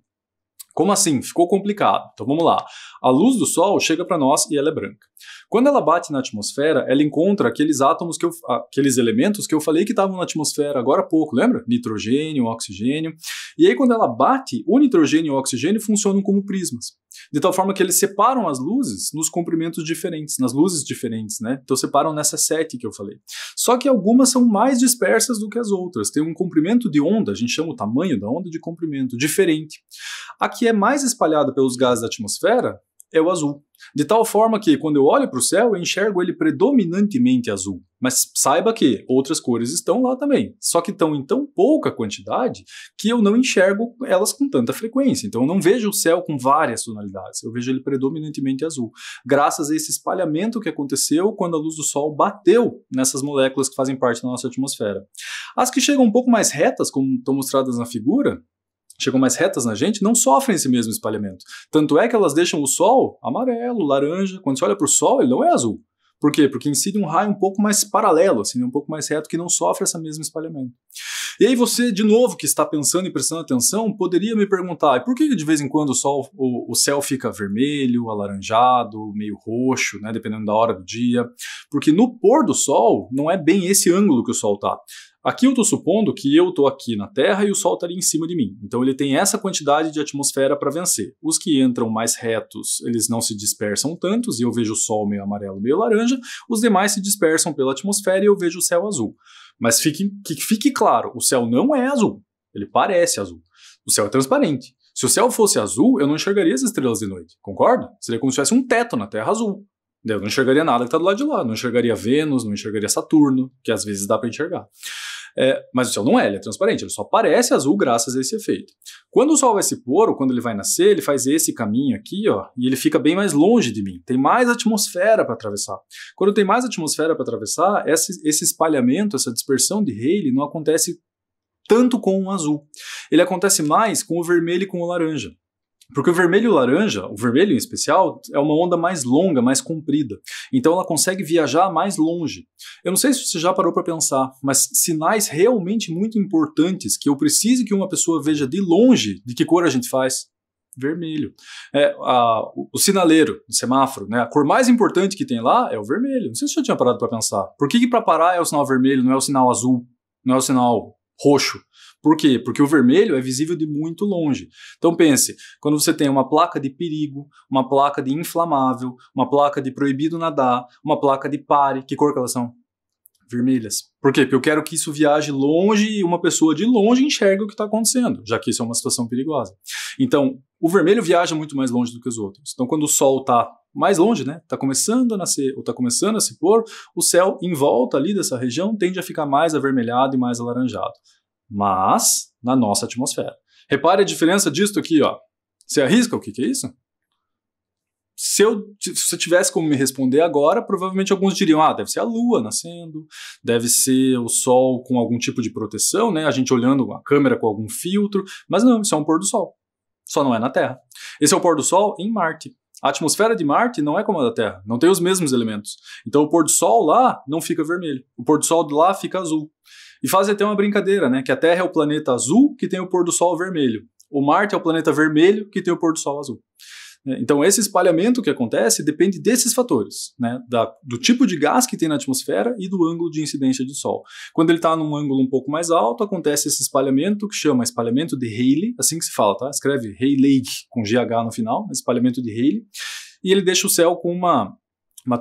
Como assim? Ficou complicado. Então vamos lá. A luz do Sol chega para nós e ela é branca. Quando ela bate na atmosfera, ela encontra aqueles átomos, aqueles elementos que eu falei que estavam na atmosfera agora há pouco, lembra? Nitrogênio, oxigênio. E aí quando ela bate, o nitrogênio e o oxigênio funcionam como prismas. De tal forma que eles separam as luzes nos comprimentos diferentes, nas luzes diferentes, né? Então separam nessas 7 que eu falei. Só que algumas são mais dispersas do que as outras. Tem um comprimento de onda, a gente chama o tamanho da onda de comprimento, diferente. A que é mais espalhada pelos gases da atmosfera é o azul. De tal forma que, quando eu olho para o céu, eu enxergo ele predominantemente azul. Mas saiba que outras cores estão lá também. Só que estão em tão pouca quantidade que eu não enxergo elas com tanta frequência. Então eu não vejo o céu com várias tonalidades. Eu vejo ele predominantemente azul. Graças a esse espalhamento que aconteceu quando a luz do Sol bateu nessas moléculas que fazem parte da nossa atmosfera. As que chegam um pouco mais retas, como estão mostradas na figura, chegam mais retas na gente, não sofrem esse mesmo espalhamento. Tanto é que elas deixam o Sol amarelo, laranja. Quando você olha para o Sol, ele não é azul. Por quê? Porque incide um raio um pouco mais paralelo, assim, um pouco mais reto, que não sofre esse mesmo espalhamento. E aí você, de novo, que está pensando e prestando atenção, poderia me perguntar, por que de vez em quando o céu fica vermelho, alaranjado, meio roxo, né, dependendo da hora do dia? Porque no pôr do sol, não é bem esse ângulo que o sol está. Aqui eu estou supondo que eu estou aqui na Terra e o Sol estaria em cima de mim. Então ele tem essa quantidade de atmosfera para vencer. Os que entram mais retos, eles não se dispersam tantos, e eu vejo o Sol meio amarelo, meio laranja. Os demais se dispersam pela atmosfera e eu vejo o céu azul. Mas que fique claro, o céu não é azul. Ele parece azul. O céu é transparente. Se o céu fosse azul, eu não enxergaria as estrelas de noite. Concorda? Seria como se tivesse um teto na Terra azul. Eu não enxergaria nada que está do lado de lá. Não enxergaria Vênus, não enxergaria Saturno, que às vezes dá para enxergar. Mas o céu não é, ele é transparente, ele só parece azul graças a esse efeito. Quando o Sol vai se pôr, ou quando ele vai nascer, ele faz esse caminho aqui, ó, e ele fica bem mais longe de mim. Tem mais atmosfera para atravessar. Quando tem mais atmosfera para atravessar, esse espalhamento, essa dispersão de Rayleigh não acontece tanto com o azul. Ele acontece mais com o vermelho e com o laranja. Porque o vermelho e o laranja, o vermelho em especial, é uma onda mais longa, mais comprida. Então ela consegue viajar mais longe. Eu não sei se você já parou para pensar, mas sinais realmente muito importantes que eu preciso que uma pessoa veja de longe, de que cor a gente faz? Vermelho. O sinaleiro, o semáforo, né? A cor mais importante que tem lá é o vermelho. Não sei se você já tinha parado para pensar. Por que para parar é o sinal vermelho, não é o sinal azul, não é o sinal roxo? Por quê? Porque o vermelho é visível de muito longe. Então pense, quando você tem uma placa de perigo, uma placa de inflamável, uma placa de proibido nadar, uma placa de pare, que cor que elas são? Vermelhas. Por quê? Porque eu quero que isso viaje longe e uma pessoa de longe enxergue o que está acontecendo, já que isso é uma situação perigosa. Então, o vermelho viaja muito mais longe do que os outros. Então, quando o Sol está mais longe, né, está começando a nascer ou está começando a se pôr, o céu em volta ali dessa região tende a ficar mais avermelhado e mais alaranjado. Mas na nossa atmosfera. Repare a diferença disso aqui, ó. Você arrisca o que é isso? Se você tivesse como me responder agora, provavelmente alguns diriam, deve ser a Lua nascendo, deve ser o Sol com algum tipo de proteção, né? A gente olhando a câmera com algum filtro, mas não, isso é um pôr do Sol. Só não é na Terra. Esse é o pôr do Sol em Marte. A atmosfera de Marte não é como a da Terra, não tem os mesmos elementos. Então o pôr do Sol lá não fica vermelho, o pôr do Sol de lá fica azul. E fazem até uma brincadeira, né? Que a Terra é o planeta azul que tem o pôr do Sol vermelho. O Marte é o planeta vermelho que tem o pôr do Sol azul. Então esse espalhamento que acontece depende desses fatores, né? Do tipo de gás que tem na atmosfera e do ângulo de incidência de Sol. Quando ele está num ângulo um pouco mais alto, acontece esse espalhamento que chama espalhamento de Rayleigh, assim que se fala, tá? Escreve Rayleigh com GH no final, espalhamento de Rayleigh, e ele deixa o céu com uma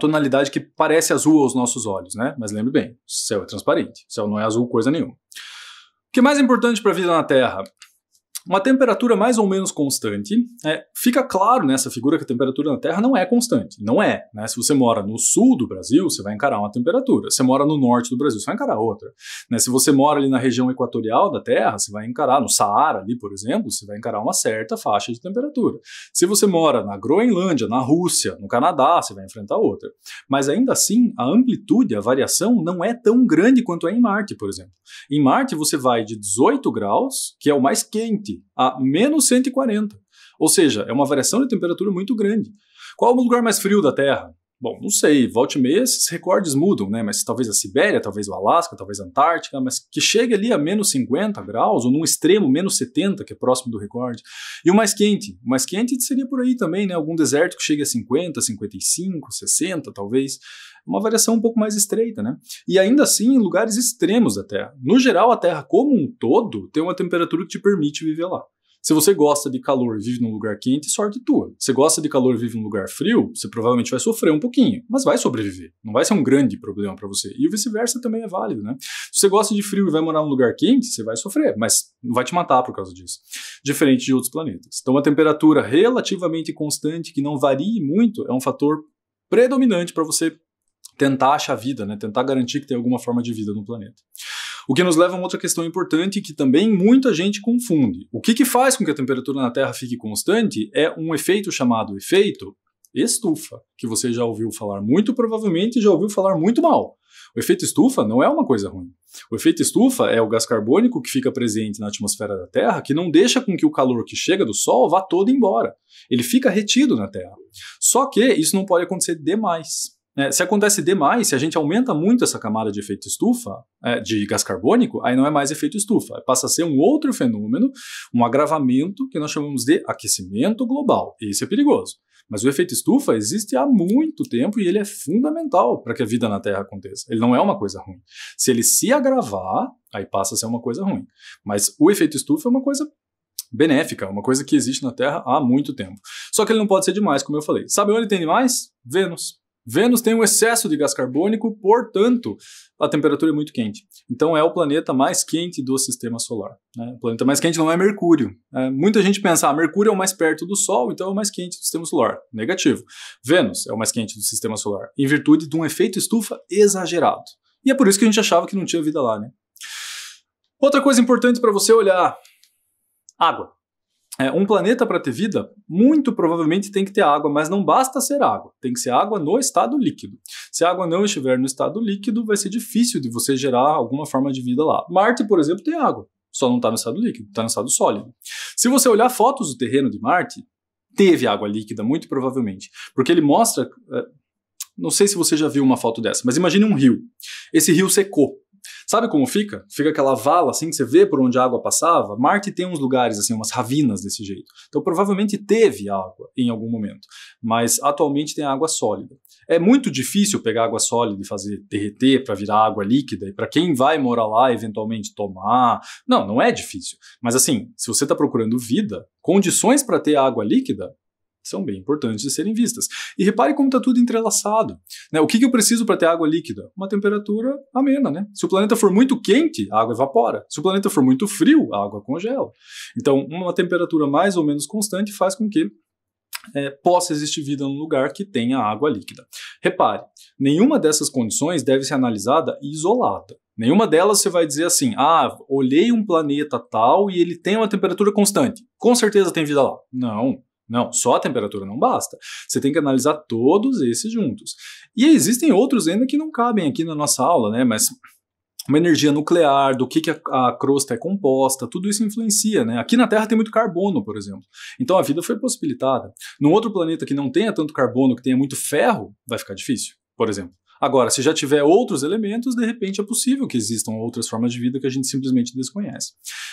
tonalidade que parece azul aos nossos olhos, né? Mas lembre bem, o céu é transparente, o céu não é azul coisa nenhuma. O que é mais importante para a vida na Terra? Uma temperatura mais ou menos constante. Fica claro nessa figura que a temperatura na Terra não é constante. Não é, né? Se você mora no sul do Brasil, você vai encarar uma temperatura. Se você mora no norte do Brasil, você vai encarar outra. Né? Se você mora ali na região equatorial da Terra, você vai encarar, no Saara ali, por exemplo, você vai encarar uma certa faixa de temperatura. Se você mora na Groenlândia, na Rússia, no Canadá, você vai enfrentar outra. Mas ainda assim, a amplitude, a variação não é tão grande quanto é em Marte, por exemplo. Em Marte, você vai de 18 graus, que é o mais quente, a menos 140. Ou seja, é uma variação de temperatura muito grande. Qual é o lugar mais frio da Terra? Bom, não sei, volta e meia esses recordes mudam, né? Mas talvez a Sibéria, talvez o Alasca, talvez a Antártica, mas que chegue ali a menos 50 graus, ou num extremo menos 70, que é próximo do recorde. E o mais quente? O mais quente seria por aí também, né? Algum deserto que chegue a 50, 55, 60, talvez. Uma variação um pouco mais estreita, né? E ainda assim em lugares extremos da Terra. No geral, a Terra como um todo tem uma temperatura que te permite viver lá. Se você gosta de calor e vive num lugar quente, sorte tua. Se você gosta de calor e vive num lugar frio, você provavelmente vai sofrer um pouquinho, mas vai sobreviver. Não vai ser um grande problema para você. E o vice-versa também é válido, né? Se você gosta de frio e vai morar num lugar quente, você vai sofrer, mas não vai te matar por causa disso. Diferente de outros planetas. Então, uma temperatura relativamente constante, que não varie muito, é um fator predominante para você tentar achar vida, né? Tentar garantir que tem alguma forma de vida no planeta. O que nos leva a uma outra questão importante que também muita gente confunde. O que faz com que a temperatura na Terra fique constante é um efeito chamado efeito estufa, que você já ouviu falar muito provavelmente e já ouviu falar muito mal. O efeito estufa não é uma coisa ruim. O efeito estufa é o gás carbônico que fica presente na atmosfera da Terra, que não deixa com que o calor que chega do Sol vá todo embora. Ele fica retido na Terra. Só que isso não pode acontecer demais. Se acontece demais, se a gente aumenta muito essa camada de efeito estufa, de gás carbônico, aí não é mais efeito estufa, passa a ser um outro fenômeno, um agravamento que nós chamamos de aquecimento global. Esse é perigoso. Mas o efeito estufa existe há muito tempo e ele é fundamental para que a vida na Terra aconteça. Ele não é uma coisa ruim. Se ele se agravar, aí passa a ser uma coisa ruim. Mas o efeito estufa é uma coisa benéfica, uma coisa que existe na Terra há muito tempo. Só que ele não pode ser demais, como eu falei. Sabe onde tem demais? Vênus. Vênus tem um excesso de gás carbônico, portanto, a temperatura é muito quente. Então é o planeta mais quente do sistema solar. O planeta mais quente não é Mercúrio. Muita gente pensa, Mercúrio é o mais perto do Sol, então é o mais quente do sistema solar. Negativo. Vênus é o mais quente do sistema solar, em virtude de um efeito estufa exagerado. E é por isso que a gente achava que não tinha vida lá, né? Outra coisa importante para você olhar, água. Um planeta para ter vida, muito provavelmente tem que ter água, mas não basta ser água, tem que ser água no estado líquido. Se a água não estiver no estado líquido, vai ser difícil de você gerar alguma forma de vida lá. Marte, por exemplo, tem água, só não está no estado líquido, está no estado sólido. Se você olhar fotos do terreno de Marte, teve água líquida, muito provavelmente, porque ele mostra, não sei se você já viu uma foto dessa, mas imagine um rio. Esse rio secou. Sabe como fica? Fica aquela vala assim que você vê por onde a água passava. Marte tem uns lugares assim, umas ravinas desse jeito. Então provavelmente teve água em algum momento, mas atualmente tem água sólida. É muito difícil pegar água sólida e fazer derreter para virar água líquida e para quem vai morar lá eventualmente tomar. Não é difícil. Mas assim, se você está procurando vida, condições para ter água líquida são bem importantes de serem vistas. E repare como está tudo entrelaçado. O que eu preciso para ter água líquida? Uma temperatura amena, né? Se o planeta for muito quente, a água evapora. Se o planeta for muito frio, a água congela. Então, uma temperatura mais ou menos constante faz com que possa existir vida num lugar que tenha água líquida. Repare, nenhuma dessas condições deve ser analisada isolada. Nenhuma delas você vai dizer assim, olhei um planeta tal e ele tem uma temperatura constante. Com certeza tem vida lá. Não, só a temperatura não basta. Você tem que analisar todos esses juntos. E existem outros ainda que não cabem aqui na nossa aula, né? Mas uma energia nuclear, do que a crosta é composta, tudo isso influencia, né? Aqui na Terra tem muito carbono, por exemplo. Então a vida foi possibilitada. Num outro planeta que não tenha tanto carbono, que tenha muito ferro, vai ficar difícil, por exemplo. Agora, se já tiver outros elementos, de repente é possível que existam outras formas de vida que a gente simplesmente desconhece.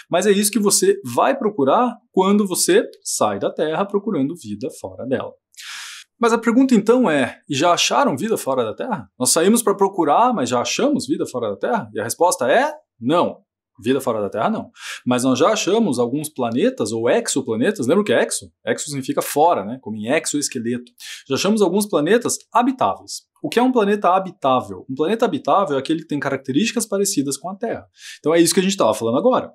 Mas é isso que você vai procurar quando você sai da Terra procurando vida fora dela. Mas a pergunta então e já acharam vida fora da Terra? Nós saímos para procurar, mas já achamos vida fora da Terra? E a resposta é não. Vida fora da Terra, não. Mas nós já achamos alguns planetas ou exoplanetas. Lembra o que é exo? Exo significa fora, né? Como em exoesqueleto. Já achamos alguns planetas habitáveis. O que é um planeta habitável? Um planeta habitável é aquele que tem características parecidas com a Terra. Então é isso que a gente estava falando agora.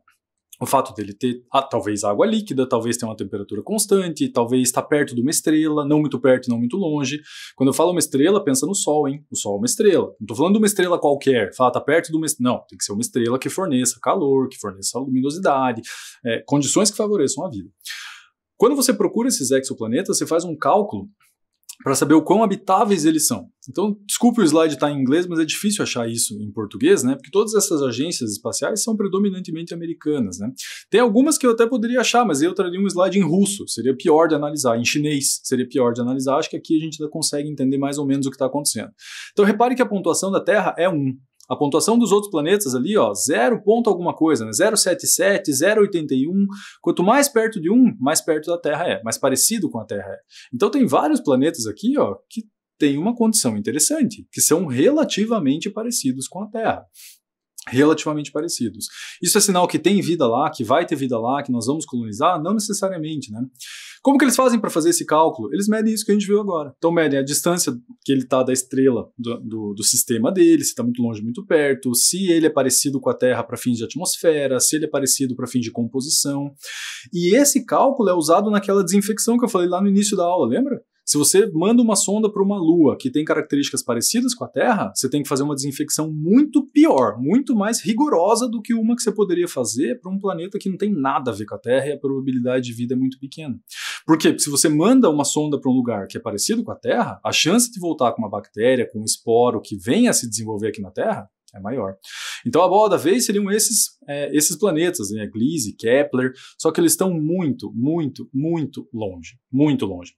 O fato dele ter talvez água líquida, talvez ter uma temperatura constante, talvez estar perto de uma estrela, não muito perto e não muito longe. Quando eu falo uma estrela, pensa no Sol, hein? O Sol é uma estrela. Não estou falando de uma estrela qualquer. Fala, está perto de uma estrela. Não, tem que ser uma estrela que forneça calor, que forneça luminosidade, condições que favoreçam a vida. Quando você procura esses exoplanetas, você faz um cálculo para saber o quão habitáveis eles são. Então, desculpe o slide estar em inglês, mas é difícil achar isso em português, né? Porque todas essas agências espaciais são predominantemente americanas, né? Tem algumas que eu até poderia achar, mas eu traria um slide em russo, seria pior de analisar. Em chinês, seria pior de analisar. Acho que aqui a gente ainda consegue entender mais ou menos o que está acontecendo. Então, repare que a pontuação da Terra é 1. A pontuação dos outros planetas ali, 0 ponto alguma coisa, né? 0,77, 0,81. Quanto mais perto de 1, mais perto da Terra é, mais parecido com a Terra é. Então tem vários planetas aqui, que têm uma condição interessante, que são relativamente parecidos com a Terra. Relativamente parecidos. Isso é sinal que tem vida lá, que vai ter vida lá, que nós vamos colonizar? Não necessariamente, né? Como que eles fazem para fazer esse cálculo? Eles medem isso que a gente viu agora. Então medem a distância que ele está da estrela do sistema dele, se está muito longe, muito perto, se ele é parecido com a Terra para fins de atmosfera, se ele é parecido para fins de composição. E esse cálculo é usado naquela desinfecção que eu falei lá no início da aula, lembra? Se você manda uma sonda para uma lua que tem características parecidas com a Terra, você tem que fazer uma desinfecção muito pior, muito mais rigorosa do que uma que você poderia fazer para um planeta que não tem nada a ver com a Terra e a probabilidade de vida é muito pequena. Por quê? Porque se você manda uma sonda para um lugar que é parecido com a Terra, a chance de voltar com uma bactéria, com um esporo que venha a se desenvolver aqui na Terra é maior. Então a bola da vez seriam esses planetas, né? Gliese, Kepler, só que eles estão muito, muito, muito longe. Muito longe.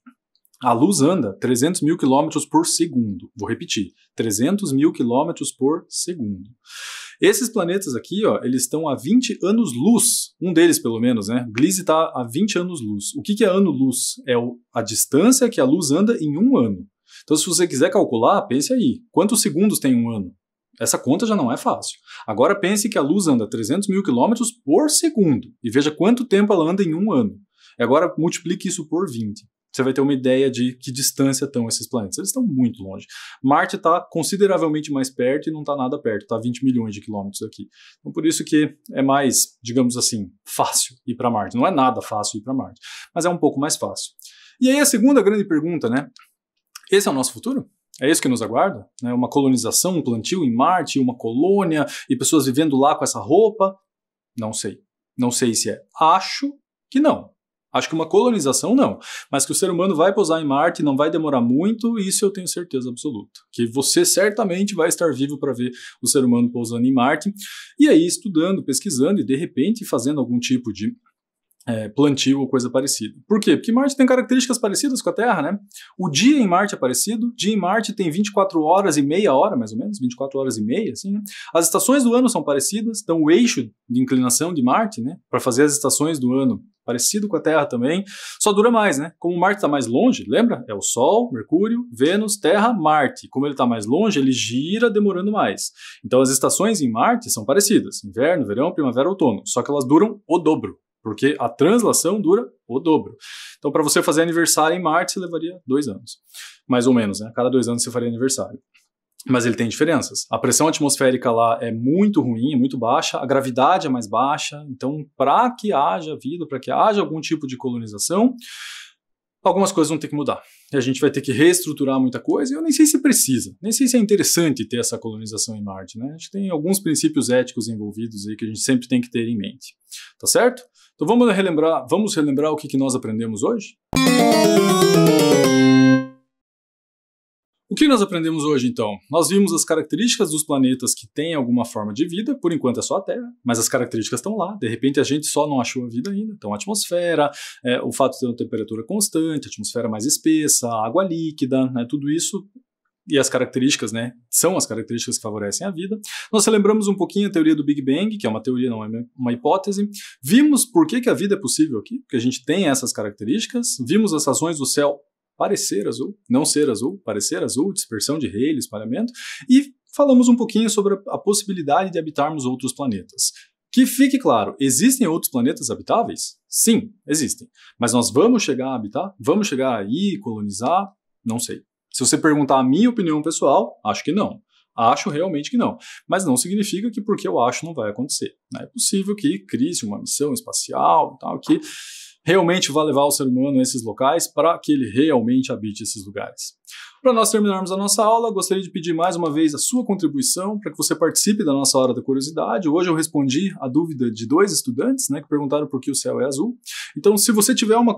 A luz anda 300 mil quilômetros por segundo. Vou repetir, 300 mil quilômetros por segundo. Esses planetas aqui, ó, eles estão a 20 anos-luz, um deles pelo menos, né? Gliese está a 20 anos-luz. O que é ano-luz? É a distância que a luz anda em um ano. Então, se você quiser calcular, pense aí, quantos segundos tem um ano? Essa conta já não é fácil. Agora pense que a luz anda 300 mil quilômetros por segundo e veja quanto tempo ela anda em um ano. E agora multiplique isso por 20. Você vai ter uma ideia de que distância estão esses planetas. Eles estão muito longe. Marte está consideravelmente mais perto e não está nada perto. Está a 20 milhões de quilômetros aqui. Então, por isso que é mais, digamos assim, fácil ir para Marte. Não é nada fácil ir para Marte, mas é um pouco mais fácil. E aí a segunda grande pergunta, né? Esse é o nosso futuro? É isso que nos aguarda? Né? Uma colonização, um plantio em Marte, uma colônia e pessoas vivendo lá com essa roupa? Não sei. Não sei se é. Acho que não. Acho que uma colonização não, mas que o ser humano vai pousar em Marte, não vai demorar muito, isso eu tenho certeza absoluta. Que você certamente vai estar vivo para ver o ser humano pousando em Marte, e aí estudando, pesquisando e de repente fazendo algum tipo de plantio ou coisa parecida. Por quê? Porque Marte tem características parecidas com a Terra, né? O dia em Marte é parecido, o dia em Marte tem 24 horas e meia hora, mais ou menos, 24 horas e meia, assim, né? As estações do ano são parecidas, então o eixo de inclinação de Marte, né, para fazer as estações do ano, parecido com a Terra também, só dura mais, né? Como Marte está mais longe, lembra? É o Sol, Mercúrio, Vênus, Terra, Marte. Como ele está mais longe, ele gira demorando mais. Então as estações em Marte são parecidas, inverno, verão, primavera, outono, só que elas duram o dobro. Porque a translação dura o dobro. Então, para você fazer aniversário em Marte, você levaria 2 anos. Mais ou menos, né? Cada 2 anos você faria aniversário. Mas ele tem diferenças. A pressão atmosférica lá é muito ruim, é muito baixa. A gravidade é mais baixa. Então, para que haja vida, para que haja algum tipo de colonização, algumas coisas vão ter que mudar. E a gente vai ter que reestruturar muita coisa, e eu nem sei se precisa, nem sei se é interessante ter essa colonização em Marte, né? A gente tem alguns princípios éticos envolvidos aí que a gente sempre tem que ter em mente. Tá certo? Então vamos relembrar o que nós aprendemos hoje? O que nós aprendemos hoje, então? Nós vimos as características dos planetas que têm alguma forma de vida, por enquanto é só a Terra, mas as características estão lá, de repente a gente só não achou a vida ainda. Então a atmosfera, o fato de ter uma temperatura constante, a atmosfera mais espessa, a água líquida, né, tudo isso e as características, né, são as características que favorecem a vida. Nós relembramos um pouquinho a teoria do Big Bang, que é uma teoria, não é uma hipótese. Vimos por que a vida é possível aqui, porque a gente tem essas características. Vimos as razões do céu parecer azul, não ser azul, parecer azul, dispersão de Rayleigh, espalhamento, e falamos um pouquinho sobre a possibilidade de habitarmos outros planetas. Que fique claro, existem outros planetas habitáveis? Sim, existem. Mas nós vamos chegar a habitar? Vamos chegar aí, colonizar? Não sei. Se você perguntar a minha opinião pessoal, acho que não. Acho realmente que não. Mas não significa que porque eu acho não vai acontecer. É possível que crie-se uma missão espacial, tal, que realmente vai levar o ser humano a esses locais para que ele realmente habite esses lugares. Para nós terminarmos a nossa aula, gostaria de pedir mais uma vez a sua contribuição para que você participe da nossa Hora da Curiosidade. Hoje eu respondi a dúvida de 2 estudantes, né, que perguntaram por que o céu é azul. Então, se você tiver uma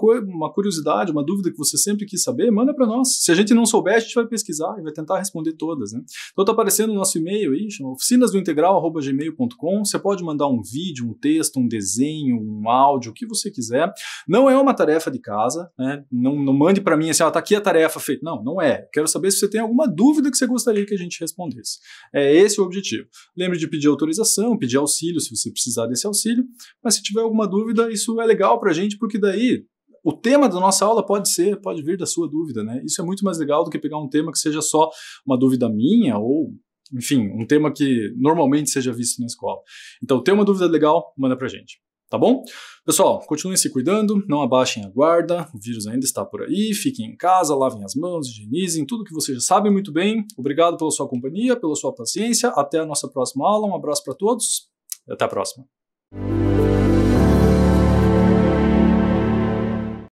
curiosidade, uma dúvida que você sempre quis saber, manda para nós. Se a gente não souber, a gente vai pesquisar e vai tentar responder todas, né? Então está aparecendo o nosso e-mail aí, chama oficinasdointegral@gmail.com. Você pode mandar um vídeo, um texto, um desenho, um áudio, o que você quiser. Não é uma tarefa de casa, né? Não mande para mim assim, tá aqui a tarefa feita. Não é. Quero saber se você tem alguma dúvida que você gostaria que a gente respondesse. É esse o objetivo. Lembre de pedir autorização, pedir auxílio se você precisar desse auxílio, mas se tiver alguma dúvida, isso é legal pra gente, porque daí o tema da nossa aula pode vir da sua dúvida, né? Isso é muito mais legal do que pegar um tema que seja só uma dúvida minha ou, enfim, um tema que normalmente seja visto na escola. Então, tem uma dúvida legal, manda pra gente. Tá bom? Pessoal, continuem se cuidando, não abaixem a guarda, o vírus ainda está por aí, fiquem em casa, lavem as mãos, higienizem, tudo que vocês já sabem muito bem. Obrigado pela sua companhia, pela sua paciência, até a nossa próxima aula, um abraço para todos e até a próxima.